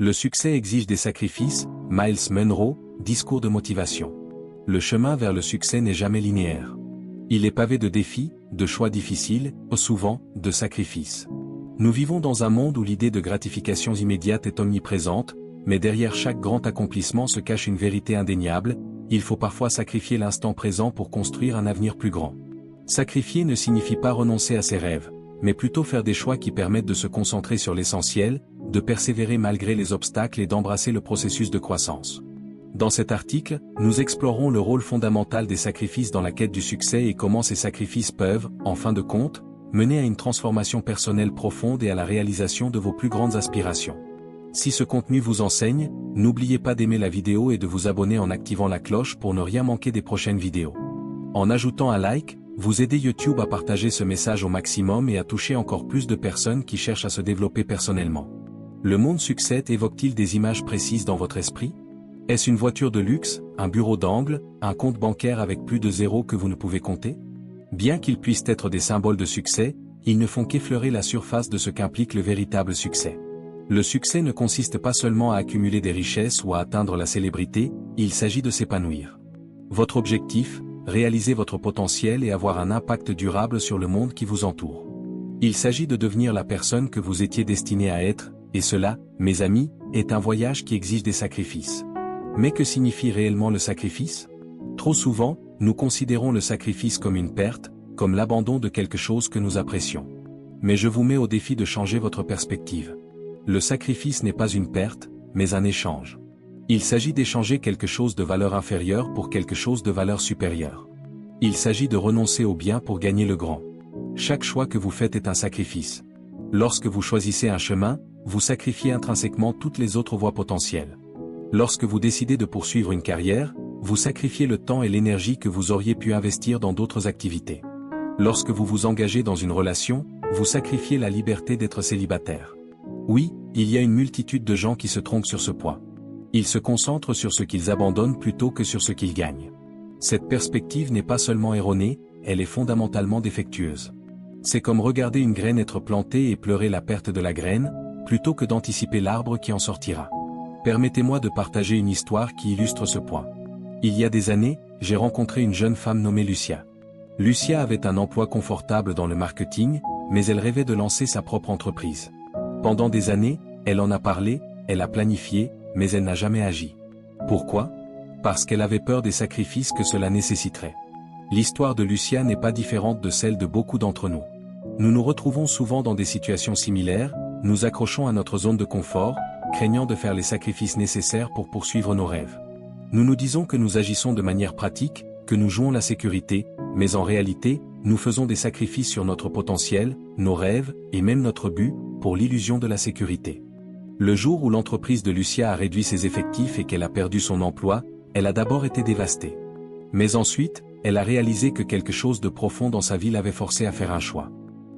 Le succès exige des sacrifices, Miles Monroe, discours de motivation. Le chemin vers le succès n'est jamais linéaire. Il est pavé de défis, de choix difficiles, souvent, de sacrifices. Nous vivons dans un monde où l'idée de gratifications immédiates est omniprésente, mais derrière chaque grand accomplissement se cache une vérité indéniable, il faut parfois sacrifier l'instant présent pour construire un avenir plus grand. Sacrifier ne signifie pas renoncer à ses rêves, mais plutôt faire des choix qui permettent de se concentrer sur l'essentiel, de persévérer malgré les obstacles et d'embrasser le processus de croissance. Dans cet article, nous explorerons le rôle fondamental des sacrifices dans la quête du succès et comment ces sacrifices peuvent, en fin de compte, mener à une transformation personnelle profonde et à la réalisation de vos plus grandes aspirations. Si ce contenu vous enseigne, n'oubliez pas d'aimer la vidéo et de vous abonner en activant la cloche pour ne rien manquer des prochaines vidéos. En ajoutant un like, vous aidez YouTube à partager ce message au maximum et à toucher encore plus de personnes qui cherchent à se développer personnellement. Le monde succès évoque-t-il des images précises dans votre esprit? Est-ce une voiture de luxe, un bureau d'angle, un compte bancaire avec plus de zéros que vous ne pouvez compter? Bien qu'ils puissent être des symboles de succès, ils ne font qu'effleurer la surface de ce qu'implique le véritable succès. Le succès ne consiste pas seulement à accumuler des richesses ou à atteindre la célébrité, il s'agit de s'épanouir. Votre objectif, réaliser votre potentiel et avoir un impact durable sur le monde qui vous entoure. Il s'agit de devenir la personne que vous étiez destiné à être, et cela, mes amis, est un voyage qui exige des sacrifices. Mais que signifie réellement le sacrifice? Trop souvent, nous considérons le sacrifice comme une perte, comme l'abandon de quelque chose que nous apprécions. Mais je vous mets au défi de changer votre perspective. Le sacrifice n'est pas une perte, mais un échange. Il s'agit d'échanger quelque chose de valeur inférieure pour quelque chose de valeur supérieure. Il s'agit de renoncer au bien pour gagner le grand. Chaque choix que vous faites est un sacrifice. Lorsque vous choisissez un chemin, vous sacrifiez intrinsèquement toutes les autres voies potentielles. Lorsque vous décidez de poursuivre une carrière, vous sacrifiez le temps et l'énergie que vous auriez pu investir dans d'autres activités. Lorsque vous vous engagez dans une relation, vous sacrifiez la liberté d'être célibataire. Oui, il y a une multitude de gens qui se trompent sur ce point. Ils se concentrent sur ce qu'ils abandonnent plutôt que sur ce qu'ils gagnent. Cette perspective n'est pas seulement erronée, elle est fondamentalement défectueuse. C'est comme regarder une graine être plantée et pleurer la perte de la graine, plutôt que d'anticiper l'arbre qui en sortira. Permettez-moi de partager une histoire qui illustre ce point. Il y a des années, j'ai rencontré une jeune femme nommée Lucia. Lucia avait un emploi confortable dans le marketing, mais elle rêvait de lancer sa propre entreprise. Pendant des années, elle en a parlé, elle a planifié, mais elle n'a jamais agi. Pourquoi? Parce qu'elle avait peur des sacrifices que cela nécessiterait. L'histoire de Lucia n'est pas différente de celle de beaucoup d'entre nous. Nous nous retrouvons souvent dans des situations similaires, nous accrochons à notre zone de confort, craignant de faire les sacrifices nécessaires pour poursuivre nos rêves. Nous nous disons que nous agissons de manière pratique, que nous jouons la sécurité, mais en réalité, nous faisons des sacrifices sur notre potentiel, nos rêves, et même notre but, pour l'illusion de la sécurité. Le jour où l'entreprise de Lucia a réduit ses effectifs et qu'elle a perdu son emploi, elle a d'abord été dévastée. Mais ensuite, elle a réalisé que quelque chose de profond dans sa vie l'avait forcée à faire un choix.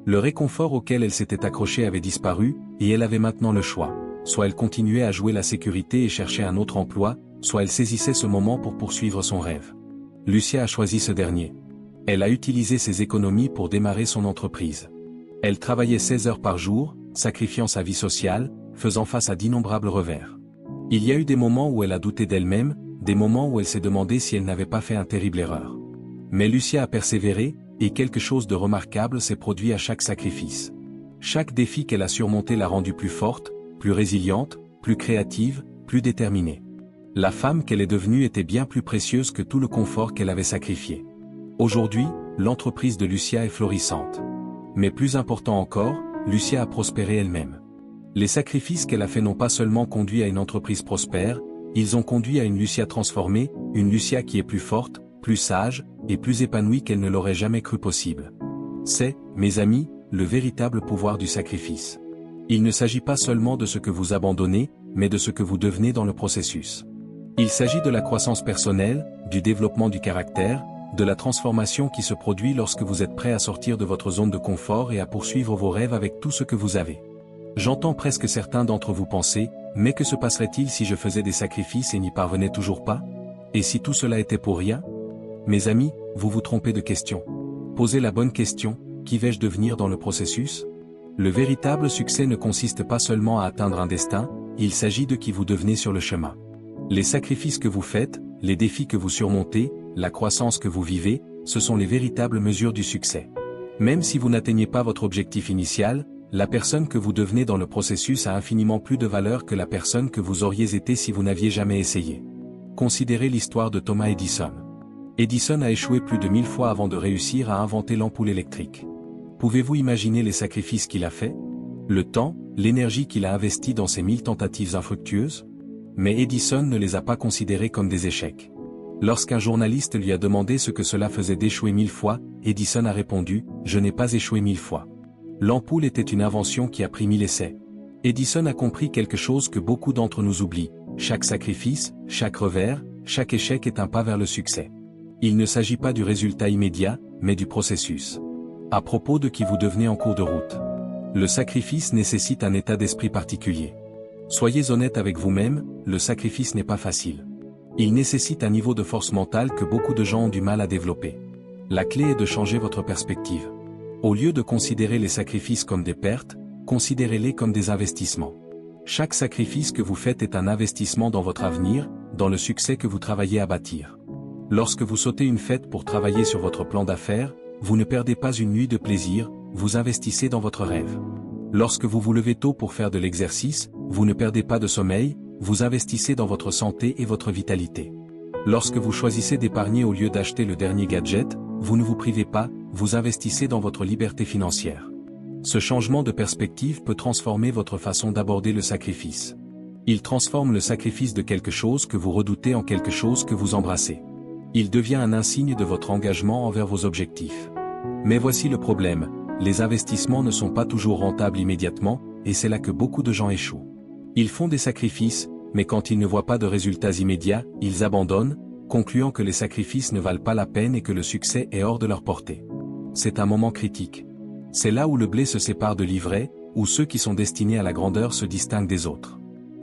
Le réconfort auquel elle s'était accrochée avait disparu, et elle avait maintenant le choix. Soit elle continuait à jouer la sécurité et cherchait un autre emploi, soit elle saisissait ce moment pour poursuivre son rêve. Lucia a choisi ce dernier. Elle a utilisé ses économies pour démarrer son entreprise. Elle travaillait 16 heures par jour, sacrifiant sa vie sociale, faisant face à d'innombrables revers. Il y a eu des moments où elle a douté d'elle-même, des moments où elle s'est demandé si elle n'avait pas fait une terrible erreur. Mais Lucia a persévéré, et quelque chose de remarquable s'est produit à chaque sacrifice. Chaque défi qu'elle a surmonté l'a rendue plus forte, plus résiliente, plus créative, plus déterminée. La femme qu'elle est devenue était bien plus précieuse que tout le confort qu'elle avait sacrifié. Aujourd'hui, l'entreprise de Lucia est florissante. Mais plus important encore, Lucia a prospéré elle-même. Les sacrifices qu'elle a faits n'ont pas seulement conduit à une entreprise prospère, ils ont conduit à une Lucia transformée, une Lucia qui est plus forte, plus sage, et plus épanouie qu'elle ne l'aurait jamais cru possible. C'est, mes amis, le véritable pouvoir du sacrifice. Il ne s'agit pas seulement de ce que vous abandonnez, mais de ce que vous devenez dans le processus. Il s'agit de la croissance personnelle, du développement du caractère, de la transformation qui se produit lorsque vous êtes prêt à sortir de votre zone de confort et à poursuivre vos rêves avec tout ce que vous avez. J'entends presque certains d'entre vous penser, mais que se passerait-il si je faisais des sacrifices et n'y parvenais toujours pas? Et si tout cela était pour rien? Mes amis, vous vous trompez de question. Posez la bonne question, qui vais-je devenir dans le processus? Le véritable succès ne consiste pas seulement à atteindre un destin, il s'agit de qui vous devenez sur le chemin. Les sacrifices que vous faites, les défis que vous surmontez, la croissance que vous vivez, ce sont les véritables mesures du succès. Même si vous n'atteignez pas votre objectif initial, la personne que vous devenez dans le processus a infiniment plus de valeur que la personne que vous auriez été si vous n'aviez jamais essayé. Considérez l'histoire de Thomas Edison. Edison a échoué plus de 1000 fois avant de réussir à inventer l'ampoule électrique. Pouvez-vous imaginer les sacrifices qu'il a faits? Le temps, l'énergie qu'il a investi dans ces 1000 tentatives infructueuses? Mais Edison ne les a pas considérés comme des échecs. Lorsqu'un journaliste lui a demandé ce que cela faisait d'échouer 1000 fois, Edison a répondu « Je n'ai pas échoué 1000 fois. L'ampoule était une invention qui a pris 1000 essais. » Edison a compris quelque chose que beaucoup d'entre nous oublient. Chaque sacrifice, chaque revers, chaque échec est un pas vers le succès. Il ne s'agit pas du résultat immédiat, mais du processus. À propos de qui vous devenez en cours de route. Le sacrifice nécessite un état d'esprit particulier. Soyez honnête avec vous-même, le sacrifice n'est pas facile. Il nécessite un niveau de force mentale que beaucoup de gens ont du mal à développer. La clé est de changer votre perspective. Au lieu de considérer les sacrifices comme des pertes, considérez-les comme des investissements. Chaque sacrifice que vous faites est un investissement dans votre avenir, dans le succès que vous travaillez à bâtir. Lorsque vous sautez une fête pour travailler sur votre plan d'affaires, vous ne perdez pas une nuit de plaisir, vous investissez dans votre rêve. Lorsque vous vous levez tôt pour faire de l'exercice, vous ne perdez pas de sommeil, vous investissez dans votre santé et votre vitalité. Lorsque vous choisissez d'épargner au lieu d'acheter le dernier gadget, vous ne vous privez pas, vous investissez dans votre liberté financière. Ce changement de perspective peut transformer votre façon d'aborder le sacrifice. Il transforme le sacrifice de quelque chose que vous redoutez en quelque chose que vous embrassez. Il devient un insigne de votre engagement envers vos objectifs. Mais voici le problème, les investissements ne sont pas toujours rentables immédiatement, et c'est là que beaucoup de gens échouent. Ils font des sacrifices, mais quand ils ne voient pas de résultats immédiats, ils abandonnent, concluant que les sacrifices ne valent pas la peine et que le succès est hors de leur portée. C'est un moment critique. C'est là où le blé se sépare de l'ivraie, où ceux qui sont destinés à la grandeur se distinguent des autres.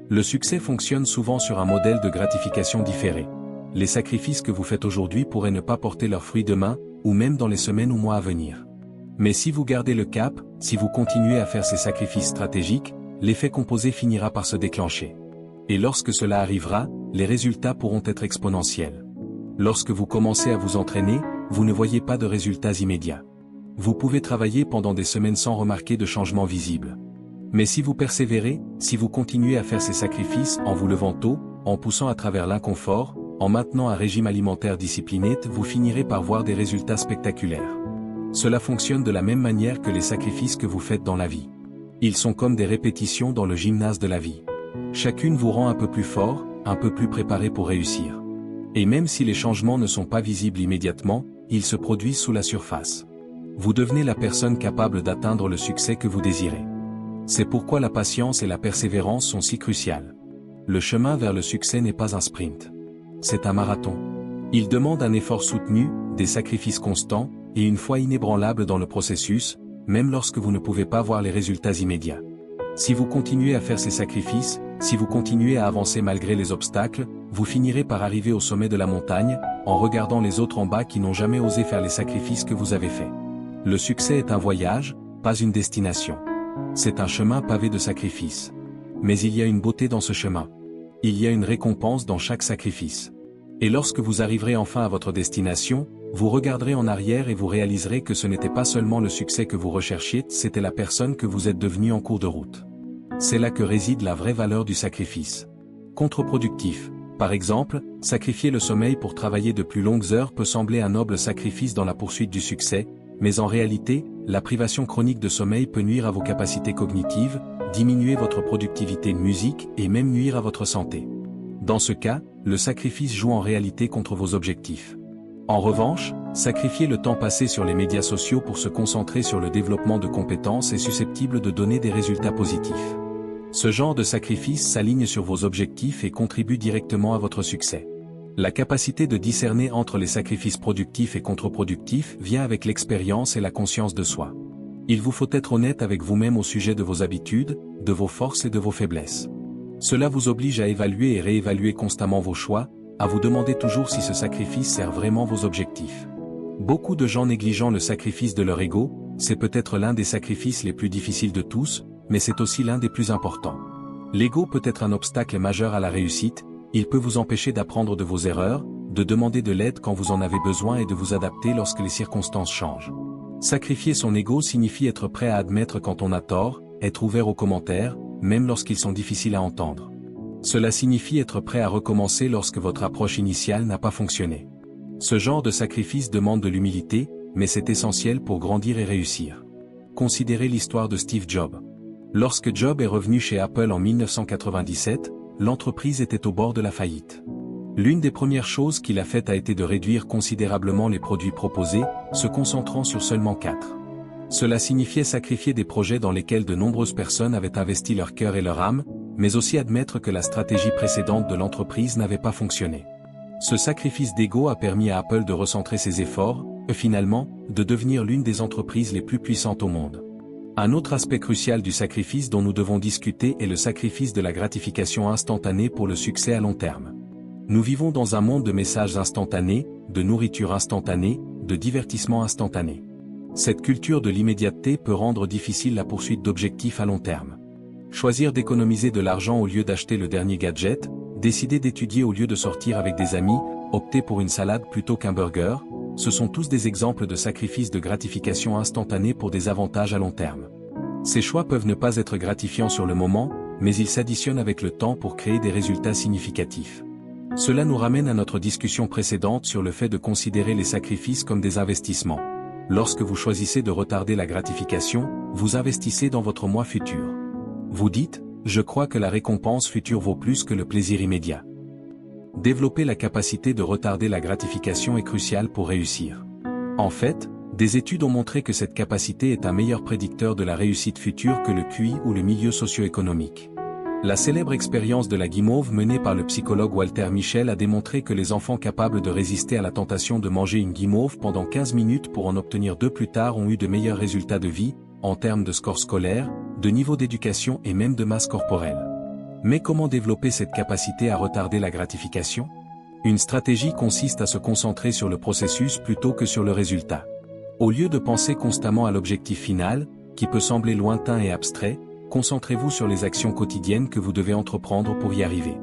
Le succès fonctionne souvent sur un modèle de gratification différée. Les sacrifices que vous faites aujourd'hui pourraient ne pas porter leurs fruits demain, ou même dans les semaines ou mois à venir. Mais si vous gardez le cap, si vous continuez à faire ces sacrifices stratégiques, l'effet composé finira par se déclencher. Et lorsque cela arrivera, les résultats pourront être exponentiels. Lorsque vous commencez à vous entraîner, vous ne voyez pas de résultats immédiats. Vous pouvez travailler pendant des semaines sans remarquer de changement visible. Mais si vous persévérez, si vous continuez à faire ces sacrifices en vous levant tôt, en poussant à travers l'inconfort, en maintenant un régime alimentaire discipliné, vous finirez par voir des résultats spectaculaires. Cela fonctionne de la même manière que les sacrifices que vous faites dans la vie. Ils sont comme des répétitions dans le gymnase de la vie. Chacune vous rend un peu plus fort, un peu plus préparé pour réussir. Et même si les changements ne sont pas visibles immédiatement, ils se produisent sous la surface. Vous devenez la personne capable d'atteindre le succès que vous désirez. C'est pourquoi la patience et la persévérance sont si cruciales. Le chemin vers le succès n'est pas un sprint. C'est un marathon. Il demande un effort soutenu, des sacrifices constants, et une foi inébranlable dans le processus, même lorsque vous ne pouvez pas voir les résultats immédiats. Si vous continuez à faire ces sacrifices, si vous continuez à avancer malgré les obstacles, vous finirez par arriver au sommet de la montagne, en regardant les autres en bas qui n'ont jamais osé faire les sacrifices que vous avez faits. Le succès est un voyage, pas une destination. C'est un chemin pavé de sacrifices. Mais il y a une beauté dans ce chemin. Il y a une récompense dans chaque sacrifice. Et lorsque vous arriverez enfin à votre destination, vous regarderez en arrière et vous réaliserez que ce n'était pas seulement le succès que vous recherchiez, c'était la personne que vous êtes devenu en cours de route. C'est là que réside la vraie valeur du sacrifice. Contre-productif. Par exemple, sacrifier le sommeil pour travailler de plus longues heures peut sembler un noble sacrifice dans la poursuite du succès, mais en réalité, la privation chronique de sommeil peut nuire à vos capacités cognitives, diminuer votre productivité musique et même nuire à votre santé. Dans ce cas, le sacrifice joue en réalité contre vos objectifs. En revanche, sacrifier le temps passé sur les médias sociaux pour se concentrer sur le développement de compétences est susceptible de donner des résultats positifs. Ce genre de sacrifice s'aligne sur vos objectifs et contribue directement à votre succès. La capacité de discerner entre les sacrifices productifs et contre-productifs vient avec l'expérience et la conscience de soi. Il vous faut être honnête avec vous-même au sujet de vos habitudes, de vos forces et de vos faiblesses. Cela vous oblige à évaluer et réévaluer constamment vos choix, à vous demander toujours si ce sacrifice sert vraiment vos objectifs. Beaucoup de gens négligeant le sacrifice de leur ego, c'est peut-être l'un des sacrifices les plus difficiles de tous, mais c'est aussi l'un des plus importants. L'ego peut être un obstacle majeur à la réussite, il peut vous empêcher d'apprendre de vos erreurs, de demander de l'aide quand vous en avez besoin et de vous adapter lorsque les circonstances changent. Sacrifier son ego signifie être prêt à admettre quand on a tort, être ouvert aux commentaires, même lorsqu'ils sont difficiles à entendre. Cela signifie être prêt à recommencer lorsque votre approche initiale n'a pas fonctionné. Ce genre de sacrifice demande de l'humilité, mais c'est essentiel pour grandir et réussir. Considérez l'histoire de Steve Jobs. Lorsque Jobs est revenu chez Apple en 1997, l'entreprise était au bord de la faillite. L'une des premières choses qu'il a faites a été de réduire considérablement les produits proposés, se concentrant sur seulement 4. Cela signifiait sacrifier des projets dans lesquels de nombreuses personnes avaient investi leur cœur et leur âme, mais aussi admettre que la stratégie précédente de l'entreprise n'avait pas fonctionné. Ce sacrifice d'ego a permis à Apple de recentrer ses efforts, et finalement, de devenir l'une des entreprises les plus puissantes au monde. Un autre aspect crucial du sacrifice dont nous devons discuter est le sacrifice de la gratification instantanée pour le succès à long terme. Nous vivons dans un monde de messages instantanés, de nourriture instantanée, de divertissement instantané. Cette culture de l'immédiateté peut rendre difficile la poursuite d'objectifs à long terme. Choisir d'économiser de l'argent au lieu d'acheter le dernier gadget, décider d'étudier au lieu de sortir avec des amis, opter pour une salade plutôt qu'un burger, ce sont tous des exemples de sacrifices de gratification instantanée pour des avantages à long terme. Ces choix peuvent ne pas être gratifiants sur le moment, mais ils s'additionnent avec le temps pour créer des résultats significatifs. Cela nous ramène à notre discussion précédente sur le fait de considérer les sacrifices comme des investissements. Lorsque vous choisissez de retarder la gratification, vous investissez dans votre moi futur. Vous dites, je crois que la récompense future vaut plus que le plaisir immédiat. Développer la capacité de retarder la gratification est crucial pour réussir. En fait, des études ont montré que cette capacité est un meilleur prédicteur de la réussite future que le QI ou le milieu socio-économique. La célèbre expérience de la guimauve menée par le psychologue Walter Mischel a démontré que les enfants capables de résister à la tentation de manger une guimauve pendant 15 minutes pour en obtenir 2 plus tard ont eu de meilleurs résultats de vie, en termes de score scolaire, de niveau d'éducation et même de masse corporelle. Mais comment développer cette capacité à retarder la gratification? Une stratégie consiste à se concentrer sur le processus plutôt que sur le résultat. Au lieu de penser constamment à l'objectif final, qui peut sembler lointain et abstrait, concentrez-vous sur les actions quotidiennes que vous devez entreprendre pour y arriver.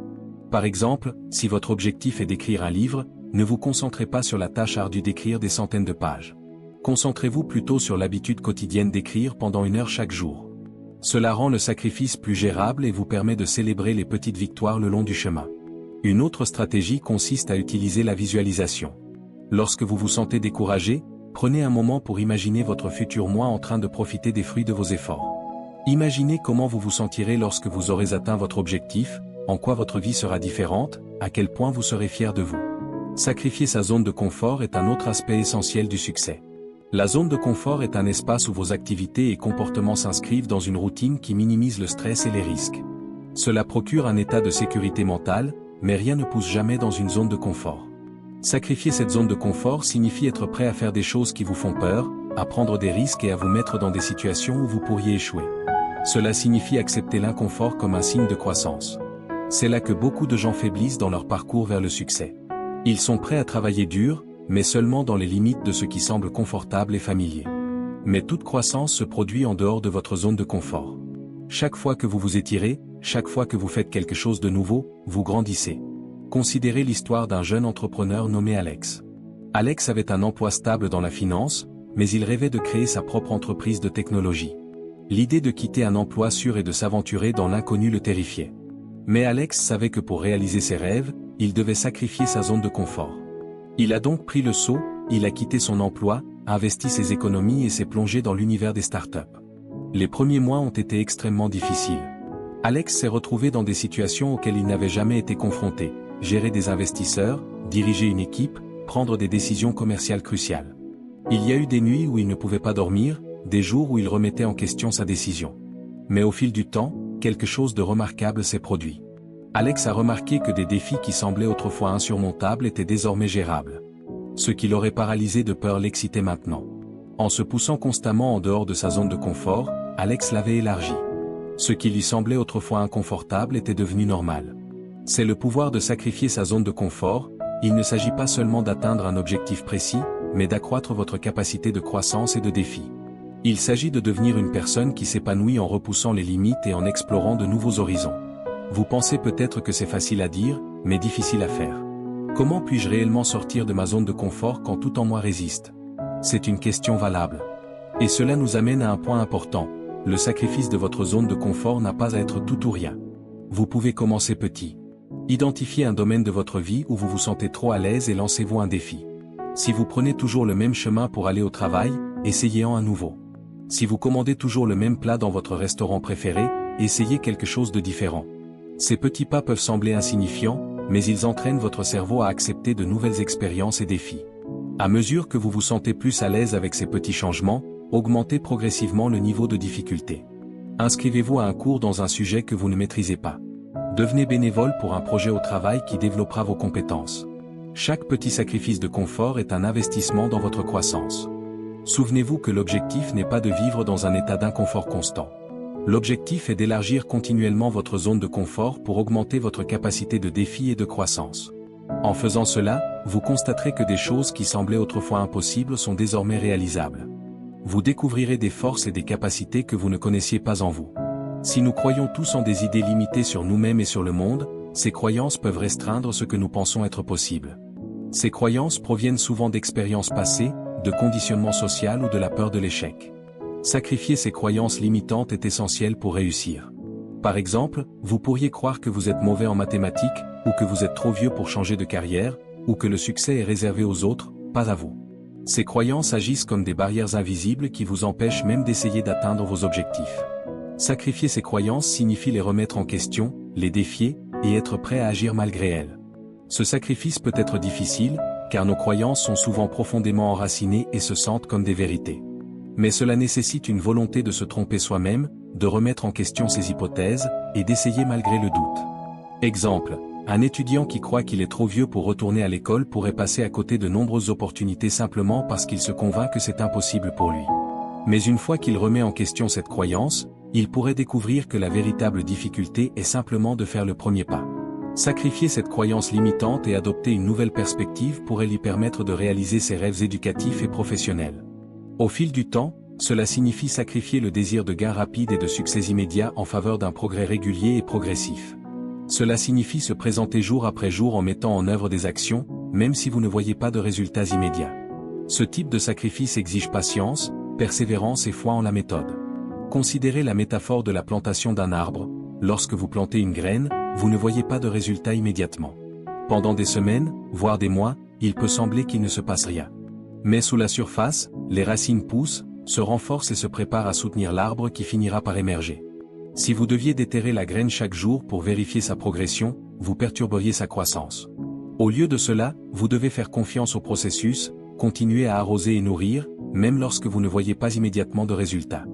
Par exemple, si votre objectif est d'écrire un livre, ne vous concentrez pas sur la tâche ardue d'écrire des centaines de pages. Concentrez-vous plutôt sur l'habitude quotidienne d'écrire pendant 1 heure chaque jour. Cela rend le sacrifice plus gérable et vous permet de célébrer les petites victoires le long du chemin. Une autre stratégie consiste à utiliser la visualisation. Lorsque vous vous sentez découragé, prenez un moment pour imaginer votre futur moi en train de profiter des fruits de vos efforts. Imaginez comment vous vous sentirez lorsque vous aurez atteint votre objectif, en quoi votre vie sera différente, à quel point vous serez fier de vous. Sacrifier sa zone de confort est un autre aspect essentiel du succès. La zone de confort est un espace où vos activités et comportements s'inscrivent dans une routine qui minimise le stress et les risques. Cela procure un état de sécurité mentale, mais rien ne pousse jamais dans une zone de confort. Sacrifier cette zone de confort signifie être prêt à faire des choses qui vous font peur, à prendre des risques et à vous mettre dans des situations où vous pourriez échouer. Cela signifie accepter l'inconfort comme un signe de croissance. C'est là que beaucoup de gens faiblissent dans leur parcours vers le succès. Ils sont prêts à travailler dur, mais seulement dans les limites de ce qui semble confortable et familier. Mais toute croissance se produit en dehors de votre zone de confort. Chaque fois que vous vous étirez, chaque fois que vous faites quelque chose de nouveau, vous grandissez. Considérez l'histoire d'un jeune entrepreneur nommé Alex. Alex avait un emploi stable dans la finance, mais il rêvait de créer sa propre entreprise de technologie. L'idée de quitter un emploi sûr et de s'aventurer dans l'inconnu le terrifiait. Mais Alex savait que pour réaliser ses rêves, il devait sacrifier sa zone de confort. Il a donc pris le saut, il a quitté son emploi, investi ses économies et s'est plongé dans l'univers des startups. Les premiers mois ont été extrêmement difficiles. Alex s'est retrouvé dans des situations auxquelles il n'avait jamais été confronté, gérer des investisseurs, diriger une équipe, prendre des décisions commerciales cruciales. Il y a eu des nuits où il ne pouvait pas dormir, des jours où il remettait en question sa décision. Mais au fil du temps, quelque chose de remarquable s'est produit. Alex a remarqué que des défis qui semblaient autrefois insurmontables étaient désormais gérables. Ce qui l'aurait paralysé de peur l'excitait maintenant. En se poussant constamment en dehors de sa zone de confort, Alex l'avait élargi. Ce qui lui semblait autrefois inconfortable était devenu normal. C'est le pouvoir de sacrifier sa zone de confort, il ne s'agit pas seulement d'atteindre un objectif précis, mais d'accroître votre capacité de croissance et de défi. Il s'agit de devenir une personne qui s'épanouit en repoussant les limites et en explorant de nouveaux horizons. Vous pensez peut-être que c'est facile à dire, mais difficile à faire. Comment puis-je réellement sortir de ma zone de confort quand tout en moi résiste? C'est une question valable. Et cela nous amène à un point important. Le sacrifice de votre zone de confort n'a pas à être tout ou rien. Vous pouvez commencer petit. Identifiez un domaine de votre vie où vous vous sentez trop à l'aise et lancez-vous un défi. Si vous prenez toujours le même chemin pour aller au travail, essayez-en un nouveau. Si vous commandez toujours le même plat dans votre restaurant préféré, essayez quelque chose de différent. Ces petits pas peuvent sembler insignifiants, mais ils entraînent votre cerveau à accepter de nouvelles expériences et défis. À mesure que vous vous sentez plus à l'aise avec ces petits changements, augmentez progressivement le niveau de difficulté. Inscrivez-vous à un cours dans un sujet que vous ne maîtrisez pas. Devenez bénévole pour un projet au travail qui développera vos compétences. Chaque petit sacrifice de confort est un investissement dans votre croissance. Souvenez-vous que l'objectif n'est pas de vivre dans un état d'inconfort constant. L'objectif est d'élargir continuellement votre zone de confort pour augmenter votre capacité de défi et de croissance. En faisant cela, vous constaterez que des choses qui semblaient autrefois impossibles sont désormais réalisables. Vous découvrirez des forces et des capacités que vous ne connaissiez pas en vous. Si nous croyons tous en des idées limitées sur nous-mêmes et sur le monde, ces croyances peuvent restreindre ce que nous pensons être possible. Ces croyances proviennent souvent d'expériences passées, de conditionnement social ou de la peur de l'échec. Sacrifier ces croyances limitantes est essentiel pour réussir. Par exemple, vous pourriez croire que vous êtes mauvais en mathématiques, ou que vous êtes trop vieux pour changer de carrière, ou que le succès est réservé aux autres, pas à vous. Ces croyances agissent comme des barrières invisibles qui vous empêchent même d'essayer d'atteindre vos objectifs. Sacrifier ces croyances signifie les remettre en question, les défier, et être prêt à agir malgré elles. Ce sacrifice peut être difficile, car nos croyances sont souvent profondément enracinées et se sentent comme des vérités. Mais cela nécessite une volonté de se tromper soi-même, de remettre en question ses hypothèses, et d'essayer malgré le doute. Exemple, un étudiant qui croit qu'il est trop vieux pour retourner à l'école pourrait passer à côté de nombreuses opportunités simplement parce qu'il se convainc que c'est impossible pour lui. Mais une fois qu'il remet en question cette croyance, il pourrait découvrir que la véritable difficulté est simplement de faire le premier pas. Sacrifier cette croyance limitante et adopter une nouvelle perspective pourrait lui permettre de réaliser ses rêves éducatifs et professionnels. Au fil du temps, cela signifie sacrifier le désir de gains rapides et de succès immédiats en faveur d'un progrès régulier et progressif. Cela signifie se présenter jour après jour en mettant en œuvre des actions, même si vous ne voyez pas de résultats immédiats. Ce type de sacrifice exige patience, persévérance et foi en la méthode. Considérez la métaphore de la plantation d'un arbre. Lorsque vous plantez une graine, vous ne voyez pas de résultats immédiatement. Pendant des semaines, voire des mois, il peut sembler qu'il ne se passe rien. Mais sous la surface, les racines poussent, se renforcent et se préparent à soutenir l'arbre qui finira par émerger. Si vous deviez déterrer la graine chaque jour pour vérifier sa progression, vous perturberiez sa croissance. Au lieu de cela, vous devez faire confiance au processus, continuer à arroser et nourrir, même lorsque vous ne voyez pas immédiatement de résultats.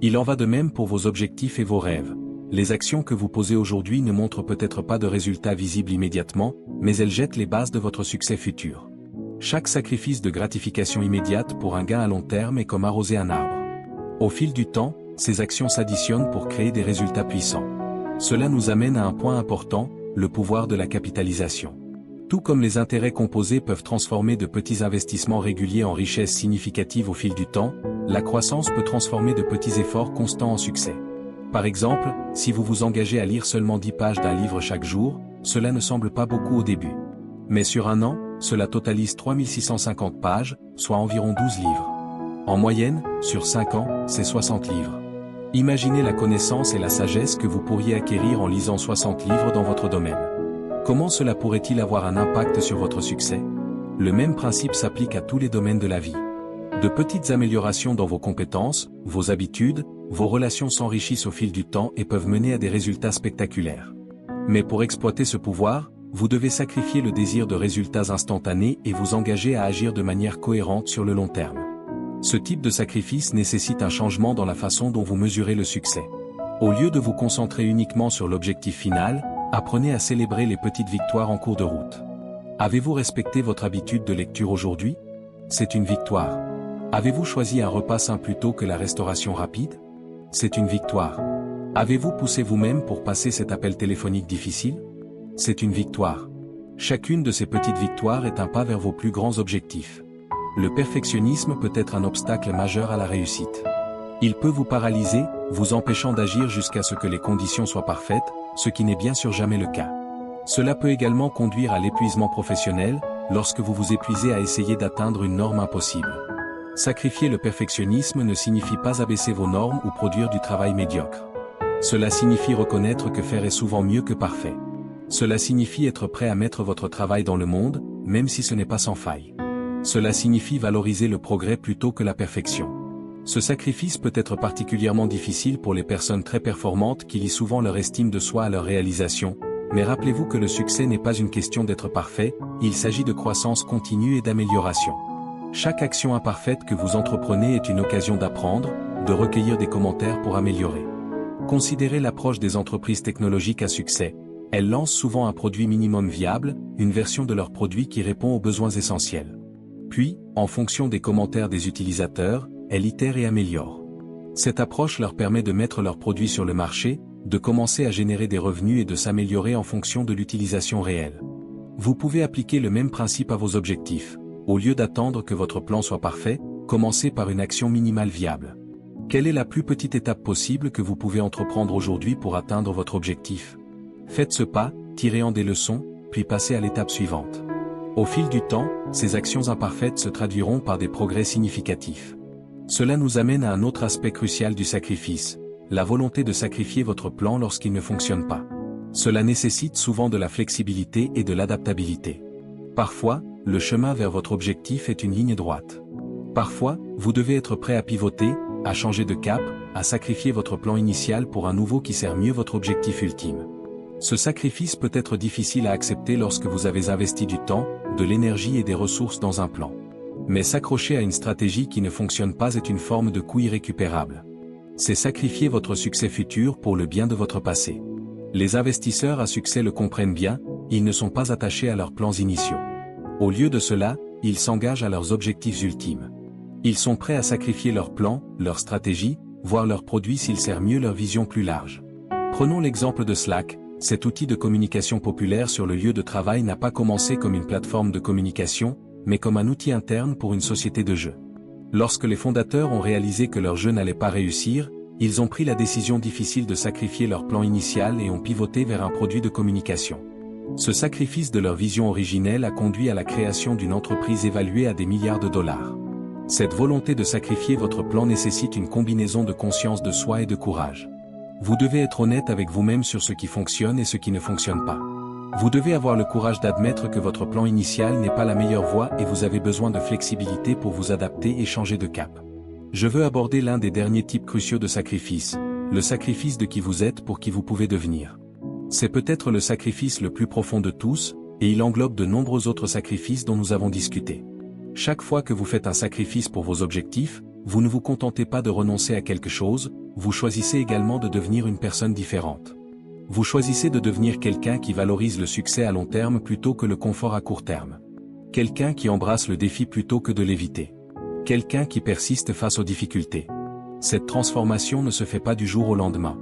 Il en va de même pour vos objectifs et vos rêves. Les actions que vous posez aujourd'hui ne montrent peut-être pas de résultats visibles immédiatement, mais elles jettent les bases de votre succès futur. Chaque sacrifice de gratification immédiate pour un gain à long terme est comme arroser un arbre. Au fil du temps, ces actions s'additionnent pour créer des résultats puissants. Cela nous amène à un point important, le pouvoir de la capitalisation. Tout comme les intérêts composés peuvent transformer de petits investissements réguliers en richesses significatives au fil du temps, la croissance peut transformer de petits efforts constants en succès. Par exemple, si vous vous engagez à lire seulement 10 pages d'un livre chaque jour, cela ne semble pas beaucoup au début. Mais sur un an, cela totalise 3650 pages, soit environ 12 livres. En moyenne, sur 5 ans, c'est 60 livres. Imaginez la connaissance et la sagesse que vous pourriez acquérir en lisant 60 livres dans votre domaine. Comment cela pourrait-il avoir un impact sur votre succès? Le même principe s'applique à tous les domaines de la vie. De petites améliorations dans vos compétences, vos habitudes, vos relations s'enrichissent au fil du temps et peuvent mener à des résultats spectaculaires. Mais pour exploiter ce pouvoir, vous devez sacrifier le désir de résultats instantanés et vous engager à agir de manière cohérente sur le long terme. Ce type de sacrifice nécessite un changement dans la façon dont vous mesurez le succès. Au lieu de vous concentrer uniquement sur l'objectif final, apprenez à célébrer les petites victoires en cours de route. Avez-vous respecté votre habitude de lecture aujourd'hui? C'est une victoire. Avez-vous choisi un repas sain plutôt que la restauration rapide? C'est une victoire. Avez-vous poussé vous-même pour passer cet appel téléphonique difficile? C'est une victoire. Chacune de ces petites victoires est un pas vers vos plus grands objectifs. Le perfectionnisme peut être un obstacle majeur à la réussite. Il peut vous paralyser, vous empêchant d'agir jusqu'à ce que les conditions soient parfaites, ce qui n'est bien sûr jamais le cas. Cela peut également conduire à l'épuisement professionnel, lorsque vous vous épuisez à essayer d'atteindre une norme impossible. Sacrifier le perfectionnisme ne signifie pas abaisser vos normes ou produire du travail médiocre. Cela signifie reconnaître que faire est souvent mieux que parfait. Cela signifie être prêt à mettre votre travail dans le monde, même si ce n'est pas sans faille. Cela signifie valoriser le progrès plutôt que la perfection. Ce sacrifice peut être particulièrement difficile pour les personnes très performantes qui lient souvent leur estime de soi à leur réalisation, mais rappelez-vous que le succès n'est pas une question d'être parfait, il s'agit de croissance continue et d'amélioration. Chaque action imparfaite que vous entreprenez est une occasion d'apprendre, de recueillir des commentaires pour améliorer. Considérez l'approche des entreprises technologiques à succès. Elles lancent souvent un produit minimum viable, une version de leur produit qui répond aux besoins essentiels. Puis, en fonction des commentaires des utilisateurs, elles itèrent et améliorent. Cette approche leur permet de mettre leurs produits sur le marché, de commencer à générer des revenus et de s'améliorer en fonction de l'utilisation réelle. Vous pouvez appliquer le même principe à vos objectifs. Au lieu d'attendre que votre plan soit parfait, commencez par une action minimale viable. Quelle est la plus petite étape possible que vous pouvez entreprendre aujourd'hui pour atteindre votre objectif? Faites ce pas, tirez en des leçons, puis passez à l'étape suivante. Au fil du temps, ces actions imparfaites se traduiront par des progrès significatifs. Cela nous amène à un autre aspect crucial du sacrifice, la volonté de sacrifier votre plan lorsqu'il ne fonctionne pas. Cela nécessite souvent de la flexibilité et de l'adaptabilité. Parfois, le chemin vers votre objectif est une ligne droite. Parfois, vous devez être prêt à pivoter, à changer de cap, à sacrifier votre plan initial pour un nouveau qui sert mieux votre objectif ultime. Ce sacrifice peut être difficile à accepter lorsque vous avez investi du temps, de l'énergie et des ressources dans un plan. Mais s'accrocher à une stratégie qui ne fonctionne pas est une forme de coût irrécupérable. C'est sacrifier votre succès futur pour le bien de votre passé. Les investisseurs à succès le comprennent bien, ils ne sont pas attachés à leurs plans initiaux. Au lieu de cela, ils s'engagent à leurs objectifs ultimes. Ils sont prêts à sacrifier leur plan, leur stratégie, voire leur produit s'il sert mieux leur vision plus large. Prenons l'exemple de Slack, cet outil de communication populaire sur le lieu de travail n'a pas commencé comme une plateforme de communication, mais comme un outil interne pour une société de jeux. Lorsque les fondateurs ont réalisé que leur jeu n'allait pas réussir, ils ont pris la décision difficile de sacrifier leur plan initial et ont pivoté vers un produit de communication. Ce sacrifice de leur vision originelle a conduit à la création d'une entreprise évaluée à des milliards de dollars. Cette volonté de sacrifier votre plan nécessite une combinaison de conscience de soi et de courage. Vous devez être honnête avec vous-même sur ce qui fonctionne et ce qui ne fonctionne pas. Vous devez avoir le courage d'admettre que votre plan initial n'est pas la meilleure voie et vous avez besoin de flexibilité pour vous adapter et changer de cap. Je veux aborder l'un des derniers types cruciaux de sacrifice, le sacrifice de qui vous êtes pour qui vous pouvez devenir. C'est peut-être le sacrifice le plus profond de tous, et il englobe de nombreux autres sacrifices dont nous avons discuté. Chaque fois que vous faites un sacrifice pour vos objectifs, vous ne vous contentez pas de renoncer à quelque chose, vous choisissez également de devenir une personne différente. Vous choisissez de devenir quelqu'un qui valorise le succès à long terme plutôt que le confort à court terme. Quelqu'un qui embrasse le défi plutôt que de l'éviter. Quelqu'un qui persiste face aux difficultés. Cette transformation ne se fait pas du jour au lendemain.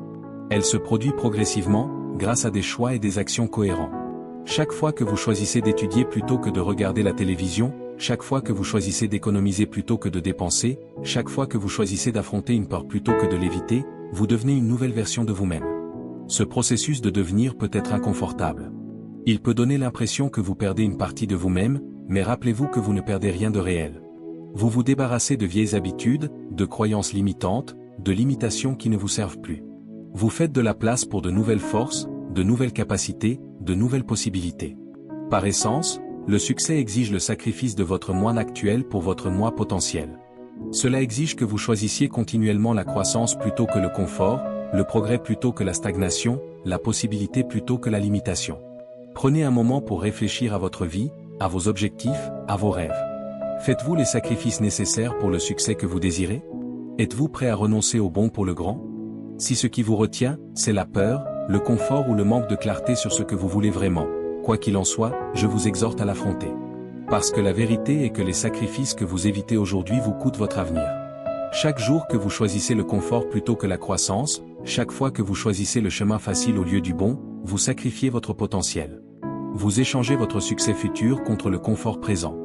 Elle se produit progressivement, grâce à des choix et des actions cohérents. Chaque fois que vous choisissez d'étudier plutôt que de regarder la télévision, chaque fois que vous choisissez d'économiser plutôt que de dépenser, chaque fois que vous choisissez d'affronter une peur plutôt que de l'éviter, vous devenez une nouvelle version de vous-même. Ce processus de devenir peut être inconfortable. Il peut donner l'impression que vous perdez une partie de vous-même, mais rappelez-vous que vous ne perdez rien de réel. Vous vous débarrassez de vieilles habitudes, de croyances limitantes, de limitations qui ne vous servent plus. Vous faites de la place pour de nouvelles forces, de nouvelles capacités, de nouvelles possibilités. Par essence, le succès exige le sacrifice de votre moi actuel pour votre moi potentiel. Cela exige que vous choisissiez continuellement la croissance plutôt que le confort, le progrès plutôt que la stagnation, la possibilité plutôt que la limitation. Prenez un moment pour réfléchir à votre vie, à vos objectifs, à vos rêves. Faites-vous les sacrifices nécessaires pour le succès que vous désirez? Êtes-vous prêt à renoncer au bon pour le grand? Si ce qui vous retient, c'est la peur, le confort ou le manque de clarté sur ce que vous voulez vraiment, quoi qu'il en soit, je vous exhorte à l'affronter. Parce que la vérité est que les sacrifices que vous évitez aujourd'hui vous coûtent votre avenir. Chaque jour que vous choisissez le confort plutôt que la croissance, chaque fois que vous choisissez le chemin facile au lieu du bon, vous sacrifiez votre potentiel. Vous échangez votre succès futur contre le confort présent.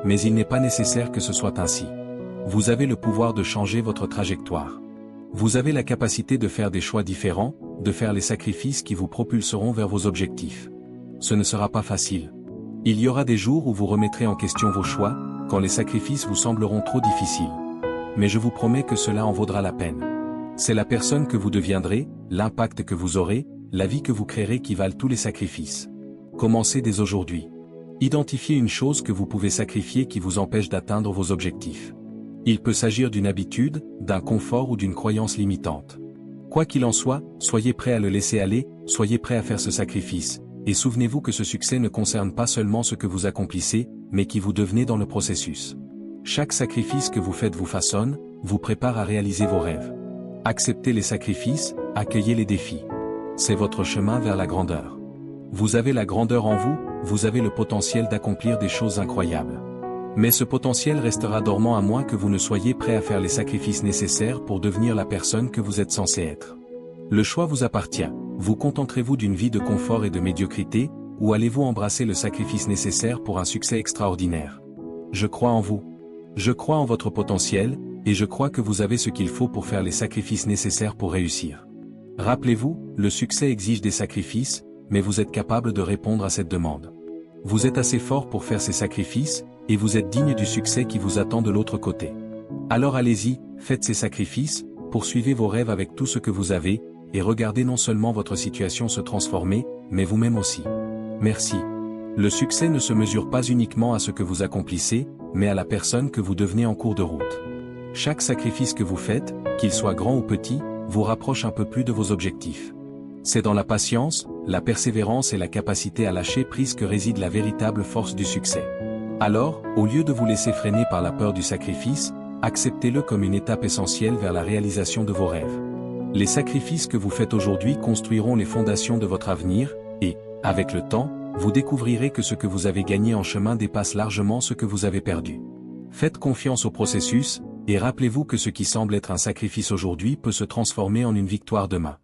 Mais il n'est pas nécessaire que ce soit ainsi. Vous avez le pouvoir de changer votre trajectoire. Vous avez la capacité de faire des choix différents, de faire les sacrifices qui vous propulseront vers vos objectifs. Ce ne sera pas facile. Il y aura des jours où vous remettrez en question vos choix, quand les sacrifices vous sembleront trop difficiles. Mais je vous promets que cela en vaudra la peine. C'est la personne que vous deviendrez, l'impact que vous aurez, la vie que vous créerez qui valent tous les sacrifices. Commencez dès aujourd'hui. Identifiez une chose que vous pouvez sacrifier qui vous empêche d'atteindre vos objectifs. Il peut s'agir d'une habitude, d'un confort ou d'une croyance limitante. Quoi qu'il en soit, soyez prêt à le laisser aller, soyez prêt à faire ce sacrifice, et souvenez-vous que ce succès ne concerne pas seulement ce que vous accomplissez, mais qui vous devenez dans le processus. Chaque sacrifice que vous faites vous façonne, vous prépare à réaliser vos rêves. Acceptez les sacrifices, accueillez les défis. C'est votre chemin vers la grandeur. Vous avez la grandeur en vous, vous avez le potentiel d'accomplir des choses incroyables. Mais ce potentiel restera dormant à moins que vous ne soyez prêt à faire les sacrifices nécessaires pour devenir la personne que vous êtes censé être. Le choix vous appartient. Vous contenterez-vous d'une vie de confort et de médiocrité, ou allez-vous embrasser le sacrifice nécessaire pour un succès extraordinaire? Je crois en vous. Je crois en votre potentiel, et je crois que vous avez ce qu'il faut pour faire les sacrifices nécessaires pour réussir. Rappelez-vous, le succès exige des sacrifices, mais vous êtes capable de répondre à cette demande. Vous êtes assez fort pour faire ces sacrifices, et vous êtes digne du succès qui vous attend de l'autre côté. Alors allez-y, faites ces sacrifices, poursuivez vos rêves avec tout ce que vous avez, et regardez non seulement votre situation se transformer, mais vous-même aussi. Merci. Le succès ne se mesure pas uniquement à ce que vous accomplissez, mais à la personne que vous devenez en cours de route. Chaque sacrifice que vous faites, qu'il soit grand ou petit, vous rapproche un peu plus de vos objectifs. C'est dans la patience, la persévérance et la capacité à lâcher prise que réside la véritable force du succès. Alors, au lieu de vous laisser freiner par la peur du sacrifice, acceptez-le comme une étape essentielle vers la réalisation de vos rêves. Les sacrifices que vous faites aujourd'hui construiront les fondations de votre avenir, et, avec le temps, vous découvrirez que ce que vous avez gagné en chemin dépasse largement ce que vous avez perdu. Faites confiance au processus, et rappelez-vous que ce qui semble être un sacrifice aujourd'hui peut se transformer en une victoire demain.